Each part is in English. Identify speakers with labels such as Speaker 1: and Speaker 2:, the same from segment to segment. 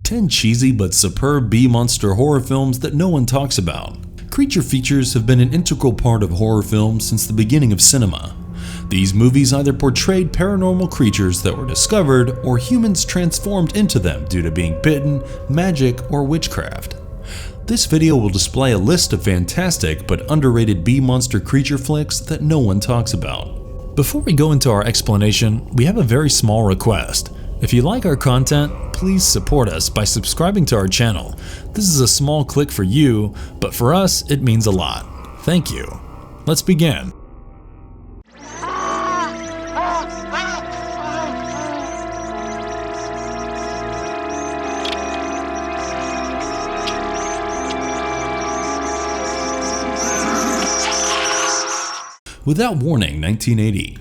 Speaker 1: 10 cheesy but superb B-monster horror films that no one talks about. Creature features have been an integral part of horror films since the beginning of cinema. These movies either portrayed paranormal creatures that were discovered or humans transformed into them due to being bitten, magic, or witchcraft. This video will display a list of fantastic but underrated B-monster creature flicks that no one talks about. Before we go into our explanation, we have a very small request. If you like our content, please support us by subscribing to our channel. This is a small click for you, but for us, it means a lot. Thank you. Let's begin. Without Warning, 1980.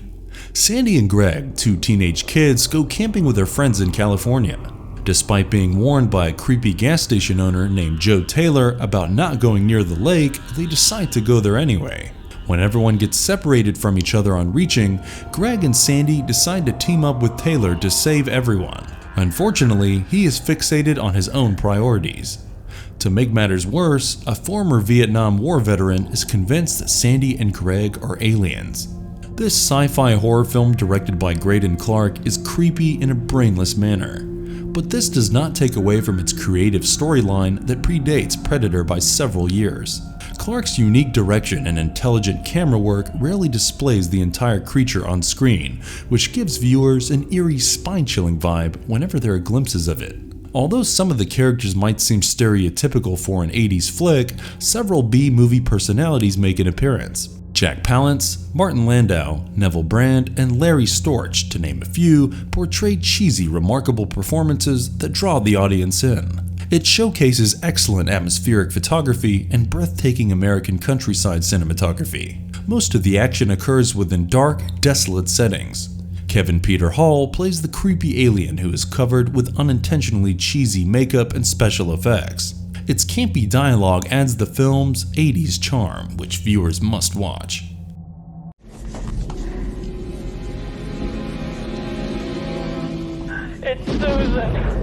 Speaker 1: Sandy and Greg, two teenage kids, go camping with their friends in California. Despite being warned by a creepy gas station owner named Joe Taylor about not going near the lake, they decide to go there anyway. When everyone gets separated from each other on reaching, Greg and Sandy decide to team up with Taylor to save everyone. Unfortunately, he is fixated on his own priorities. To make matters worse, a former Vietnam War veteran is convinced that Sandy and Greg are aliens. This sci-fi horror film directed by Graydon Clark is creepy in a brainless manner, but this does not take away from its creative storyline that predates Predator by several years. Clark's unique direction and intelligent camera work rarely displays the entire creature on screen, which gives viewers an eerie, spine-chilling vibe whenever there are glimpses of it. Although some of the characters might seem stereotypical for an 80s flick, several B-movie personalities make an appearance. Jack Palance, Martin Landau, Neville Brand, and Larry Storch, to name a few, portray cheesy, remarkable performances that draw the audience in. It showcases excellent atmospheric photography and breathtaking American countryside cinematography. Most of the action occurs within dark, desolate settings. Kevin Peter Hall plays the creepy alien who is covered with unintentionally cheesy makeup and special effects. Its campy dialogue adds the film's 80s charm, which viewers must watch.
Speaker 2: It's Susan.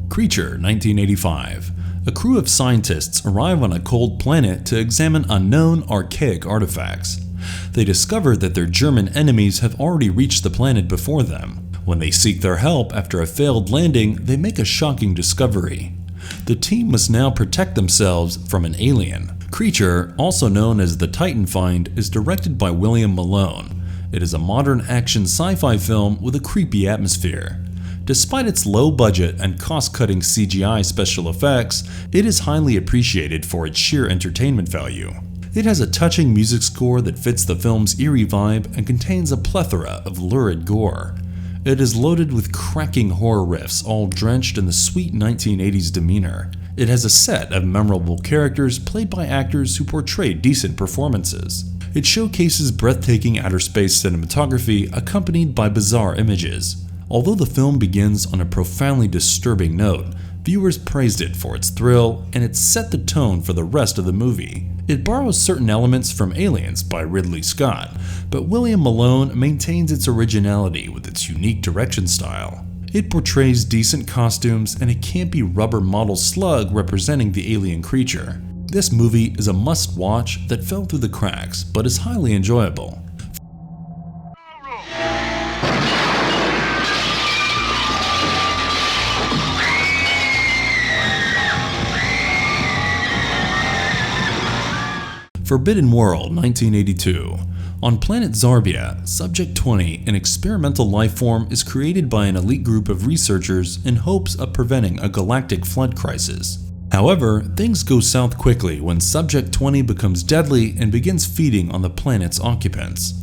Speaker 1: Creature, 1985. A crew of scientists arrive on a cold planet to examine unknown, archaic artifacts. They discover that their German enemies have already reached the planet before them. When they seek their help after a failed landing, they make a shocking discovery. The team must now protect themselves from an alien. Creature, also known as The Titan Find, is directed by William Malone. It is a modern action sci-fi film with a creepy atmosphere. Despite its low budget and cost-cutting CGI special effects, it is highly appreciated for its sheer entertainment value. It has a touching music score that fits the film's eerie vibe and contains a plethora of lurid gore. It is loaded with cracking horror riffs, all drenched in the sweet 1980s demeanor. It has a set of memorable characters played by actors who portray decent performances. It showcases breathtaking outer space cinematography accompanied by bizarre images. Although the film begins on a profoundly disturbing note, viewers praised it for its thrill, and it set the tone for the rest of the movie. It borrows certain elements from Aliens by Ridley Scott, but William Malone maintains its originality with its unique direction style. It portrays decent costumes and a campy rubber model slug representing the alien creature. This movie is a must-watch that fell through the cracks, but is highly enjoyable. Forbidden World, 1982. On planet Zarbia, Subject 20, an experimental life form, is created by an elite group of researchers in hopes of preventing a galactic flood crisis. However, things go south quickly when Subject 20 becomes deadly and begins feeding on the planet's occupants.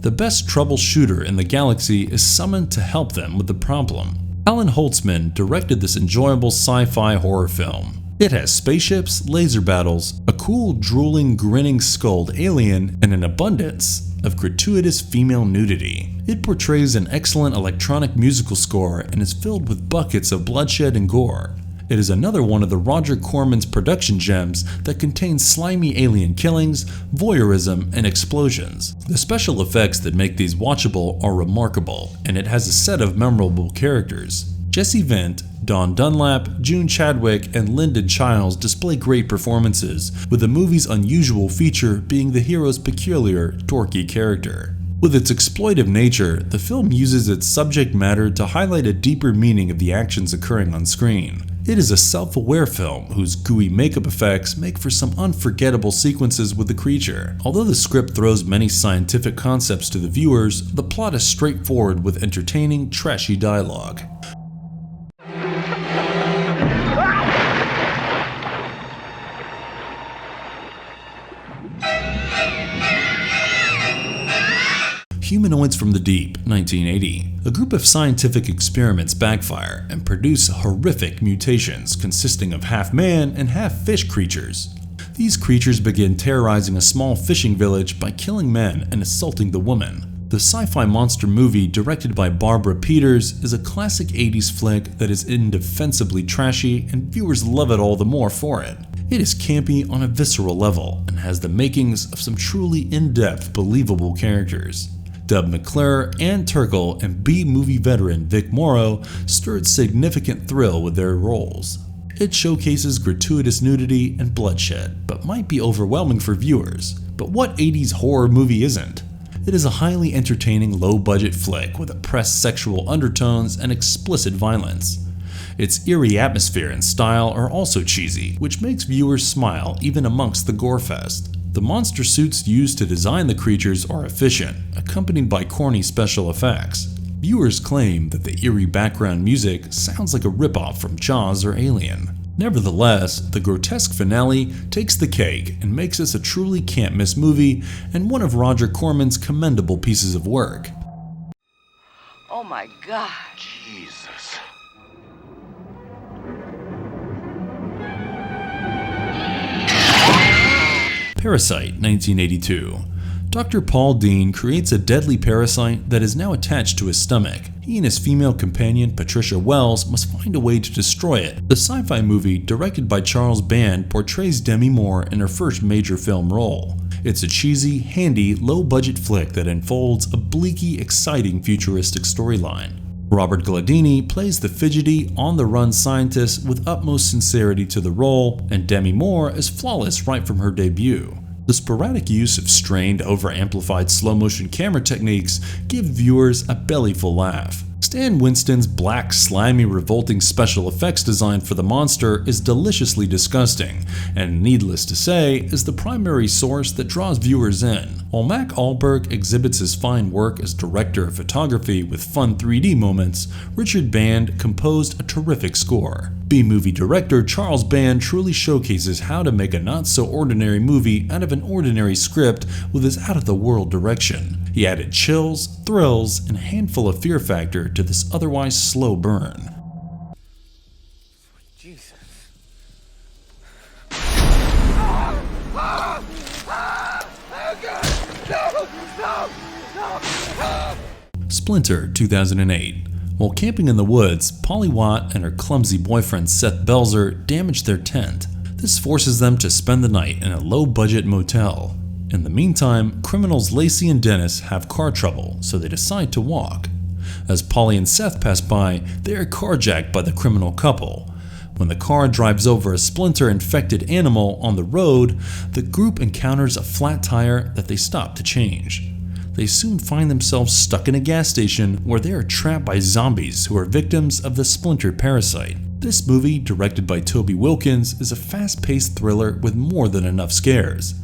Speaker 1: The best troubleshooter in the galaxy is summoned to help them with the problem. Alan Holtzman directed this enjoyable sci-fi horror film. It has spaceships, laser battles, a cool, drooling, grinning, skulled alien, and an abundance of gratuitous female nudity. It portrays an excellent electronic musical score and is filled with buckets of bloodshed and gore. It is another one of the Roger Corman's production gems that contains slimy alien killings, voyeurism, and explosions. The special effects that make these watchable are remarkable, and it has a set of memorable characters. Jesse Vint, Dawn Dunlap, June Chadwick, and Lyndon Childs display great performances, with the movie's unusual feature being the hero's peculiar, dorky character. With its exploitive nature, the film uses its subject matter to highlight a deeper meaning of the actions occurring on screen. It is a self-aware film whose gooey makeup effects make for some unforgettable sequences with the creature. Although the script throws many scientific concepts to the viewers, the plot is straightforward with entertaining, trashy dialogue. Humanoids from the Deep, 1980. A group of scientific experiments backfire and produce horrific mutations consisting of half-man and half-fish creatures. These creatures begin terrorizing a small fishing village by killing men and assaulting the women. The sci-fi monster movie, directed by Barbara Peters, is a classic 80s flick that is indefensibly trashy, and viewers love it all the more for it. It is campy on a visceral level and has the makings of some truly in-depth, believable characters. Dub McClure, Ann Turkle, and B-movie veteran Vic Morrow stirred significant thrill with their roles. It showcases gratuitous nudity and bloodshed, but might be overwhelming for viewers. But what 80s horror movie isn't? It is a highly entertaining low-budget flick with oppressed sexual undertones and explicit violence. Its eerie atmosphere and style are also cheesy, which makes viewers smile even amongst the gore-fest. The monster suits used to design the creatures are efficient, accompanied by corny special effects. Viewers claim that the eerie background music sounds like a ripoff from Jaws or Alien. Nevertheless, the grotesque finale takes the cake and makes this a truly can't-miss movie and one of Roger Corman's commendable pieces of work.
Speaker 2: Oh my God.
Speaker 3: Jesus.
Speaker 1: Parasite, 1982. Dr. Paul Dean creates a deadly parasite that is now attached to his stomach. He and his female companion, Patricia Wells, must find a way to destroy it. The sci-fi movie, directed by Charles Band, portrays Demi Moore in her first major film role. It's a cheesy, handy, low-budget flick that unfolds a bleaky, exciting futuristic storyline. Robert Gladini plays the fidgety, on-the-run scientist with utmost sincerity to the role, and Demi Moore is flawless right from her debut. The sporadic use of strained, over-amplified slow-motion camera techniques give viewers a bellyful laugh. Stan Winston's black, slimy, revolting special effects design for the monster is deliciously disgusting, and needless to say, is the primary source that draws viewers in. While Mac Ahlberg exhibits his fine work as director of photography with fun 3D moments, Richard Band composed a terrific score. B-movie director Charles Band truly showcases how to make a not-so-ordinary movie out of an ordinary script with his out-of-the-world direction. He added chills, thrills, and a handful of fear factor to this otherwise slow burn.
Speaker 3: Jesus.
Speaker 1: Splinter, 2008. While camping in the woods, Polly Watt and her clumsy boyfriend Seth Belzer damage their tent. This forces them to spend the night in a low-budget motel. In the meantime, criminals Lacey and Dennis have car trouble, so they decide to walk. As Polly and Seth pass by, they are carjacked by the criminal couple. When the car drives over a Splinter-infected animal on the road, the group encounters a flat tire that they stop to change. They soon find themselves stuck in a gas station where they are trapped by zombies who are victims of the Splinter parasite. This movie, directed by Toby Wilkins, is a fast-paced thriller with more than enough scares.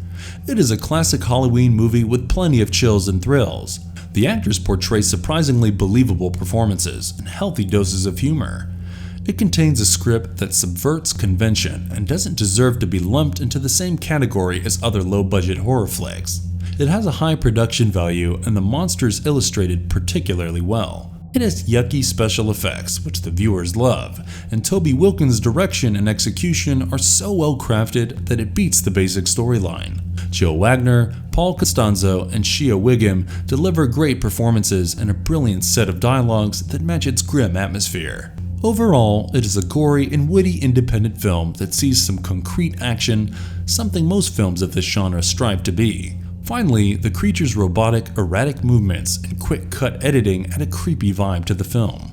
Speaker 1: It is a classic Halloween movie with plenty of chills and thrills. The actors portray surprisingly believable performances and healthy doses of humor. It contains a script that subverts convention and doesn't deserve to be lumped into the same category as other low-budget horror flicks. It has a high production value and the monsters illustrated particularly well. It has yucky special effects, which the viewers love, and Toby Wilkins' direction and execution are so well crafted that it beats the basic storyline. Joe Wagner, Paul Costanzo, and Shea Wiggum deliver great performances and a brilliant set of dialogues that match its grim atmosphere. Overall, it is a gory and witty independent film that sees some concrete action, something most films of this genre strive to be. Finally, the creature's robotic, erratic movements and quick-cut editing add a creepy vibe to the film.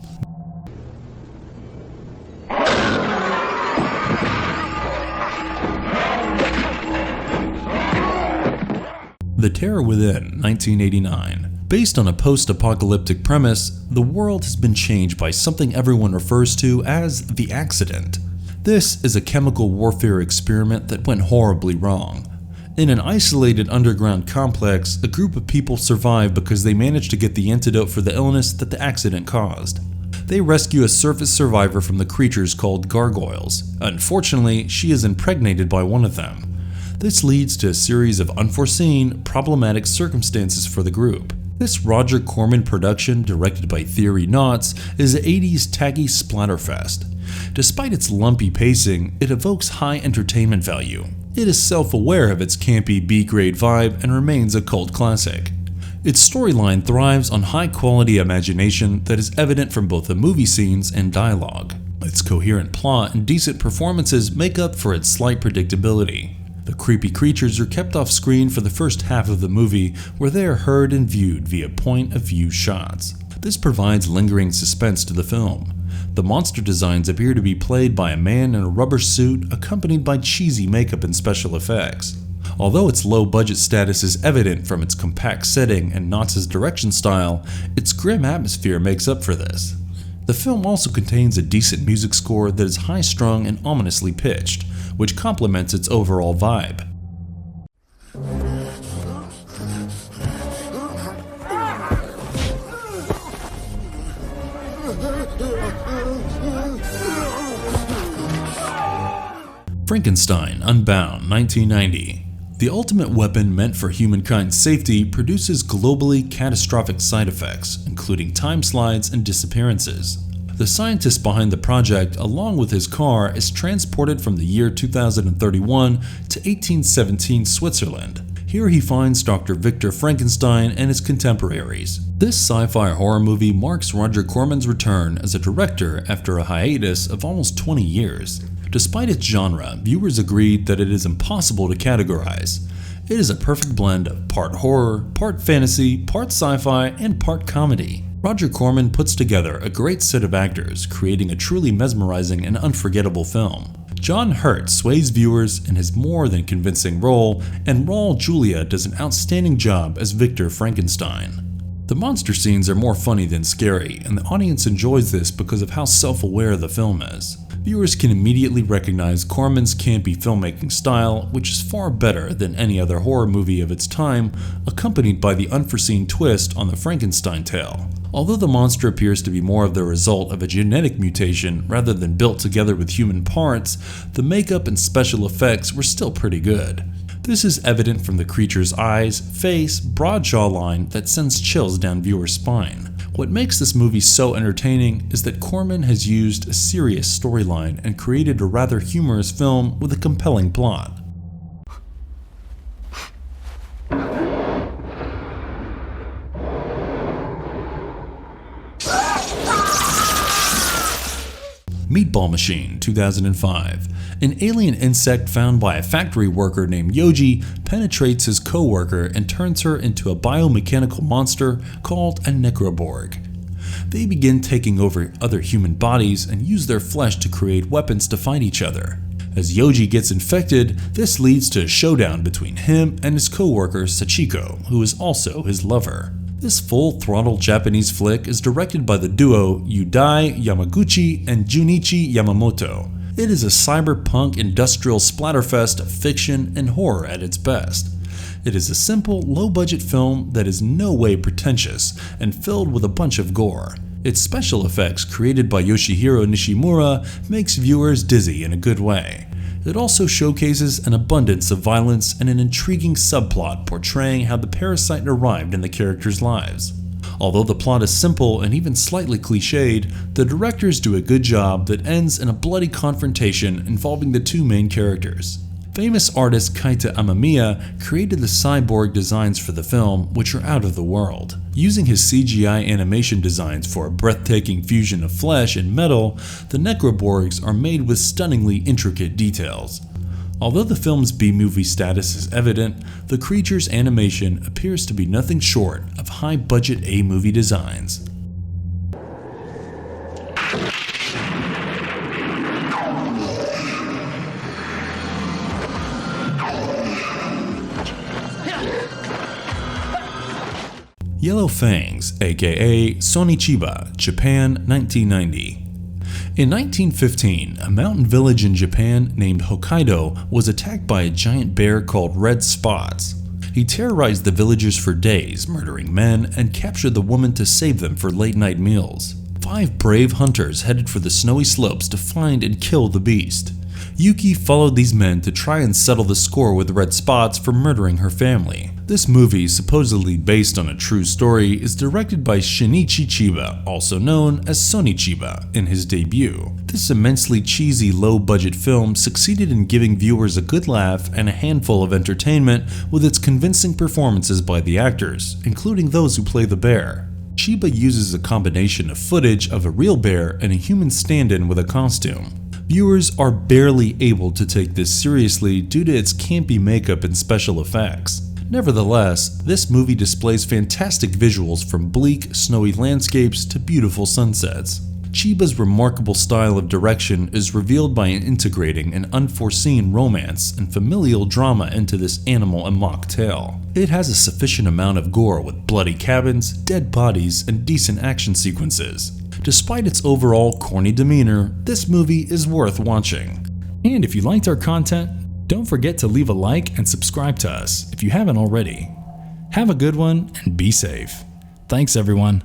Speaker 1: The Terror Within, 1989. Based on a post-apocalyptic premise, the world has been changed by something everyone refers to as the accident. This is a chemical warfare experiment that went horribly wrong. In an isolated underground complex, a group of people survive because they managed to get the antidote for the illness that the accident caused. They rescue a surface survivor from the creatures called gargoyles. Unfortunately, she is impregnated by one of them. This leads to a series of unforeseen, problematic circumstances for the group. This Roger Corman production, directed by Thierry Knotts, is an 80s tacky splatterfest. Despite its lumpy pacing, it evokes high entertainment value. It is self-aware of its campy B-grade vibe and remains a cult classic. Its storyline thrives on high-quality imagination that is evident from both the movie scenes and dialogue. Its coherent plot and decent performances make up for its slight predictability. The creepy creatures are kept off screen for the first half of the movie, where they are heard and viewed via point-of-view shots. This provides lingering suspense to the film. The monster designs appear to be played by a man in a rubber suit accompanied by cheesy makeup and special effects. Although its low-budget status is evident from its compact setting and Knotts' direction style, its grim atmosphere makes up for this. The film also contains a decent music score that is high-strung and ominously pitched, which complements its overall vibe. Frankenstein Unbound, 1990. The ultimate weapon meant for humankind's safety produces globally catastrophic side effects, including time slides and disappearances. The scientist behind the project, along with his car, is transported from the year 2031 to 1817 Switzerland. Here he finds Dr. Victor Frankenstein and his contemporaries. This sci-fi horror movie marks Roger Corman's return as a director after a hiatus of almost 20 years. Despite its genre, viewers agreed that it is impossible to categorize. It is a perfect blend of part horror, part fantasy, part sci-fi, and part comedy. Roger Corman puts together a great set of actors, creating a truly mesmerizing and unforgettable film. John Hurt sways viewers in his more than convincing role, and Raul Julia does an outstanding job as Victor Frankenstein. The monster scenes are more funny than scary, and the audience enjoys this because of how self-aware the film is. Viewers can immediately recognize Corman's campy filmmaking style, which is far better than any other horror movie of its time, accompanied by the unforeseen twist on the Frankenstein tale. Although the monster appears to be more of the result of a genetic mutation rather than built together with human parts, the makeup and special effects were still pretty good. This is evident from the creature's eyes, face, broad jawline that sends chills down viewers' spine. What makes this movie so entertaining is that Corman has used a serious storyline and created a rather humorous film with a compelling plot. Meatball Machine, 2005. An alien insect found by a factory worker named Yoji penetrates his co-worker and turns her into a biomechanical monster called a necroborg. They begin taking over other human bodies and use their flesh to create weapons to fight each other. As Yoji gets infected, this leads to a showdown between him and his co-worker Sachiko, who is also his lover. This full-throttle Japanese flick is directed by the duo Yudai Yamaguchi and Junichi Yamamoto. It is a cyberpunk industrial splatterfest of fiction and horror at its best. It is a simple, low-budget film that is no way pretentious and filled with a bunch of gore. Its special effects, created by Yoshihiro Nishimura, makes viewers dizzy in a good way. It also showcases an abundance of violence and an intriguing subplot portraying how the parasite arrived in the characters' lives. Although the plot is simple and even slightly cliched, the directors do a good job that ends in a bloody confrontation involving the two main characters. Famous artist Kaita Amamiya created the cyborg designs for the film, which are out of the world. Using his CGI animation designs for a breathtaking fusion of flesh and metal, the Necroborgs are made with stunningly intricate details. Although the film's B-movie status is evident, the creature's animation appears to be nothing short of high-budget A-movie designs. Yellow Fangs, a.k.a. Sonny Chiba, Japan, 1990. In 1915, a mountain village in Japan named Hokkaido was attacked by a giant bear called Red Spots. He terrorized the villagers for days, murdering men, and captured the woman to save them for late-night meals. 5 brave hunters headed for the snowy slopes to find and kill the beast. Yuki followed these men to try and settle the score with Red Spots for murdering her family. This movie, supposedly based on a true story, is directed by Shinichi Chiba, also known as Sonny Chiba, in his debut. This immensely cheesy, low-budget film succeeded in giving viewers a good laugh and a handful of entertainment with its convincing performances by the actors, including those who play the bear. Chiba uses a combination of footage of a real bear and a human stand-in with a costume. Viewers are barely able to take this seriously due to its campy makeup and special effects. Nevertheless, this movie displays fantastic visuals from bleak, snowy landscapes to beautiful sunsets. Chiba's remarkable style of direction is revealed by integrating an unforeseen romance and familial drama into this animal and mock tale. It has a sufficient amount of gore with bloody cabins, dead bodies, and decent action sequences. Despite its overall corny demeanor, this movie is worth watching. And if you liked our content, don't forget to leave a like and subscribe to us if you haven't already. Have a good one and be safe. Thanks everyone.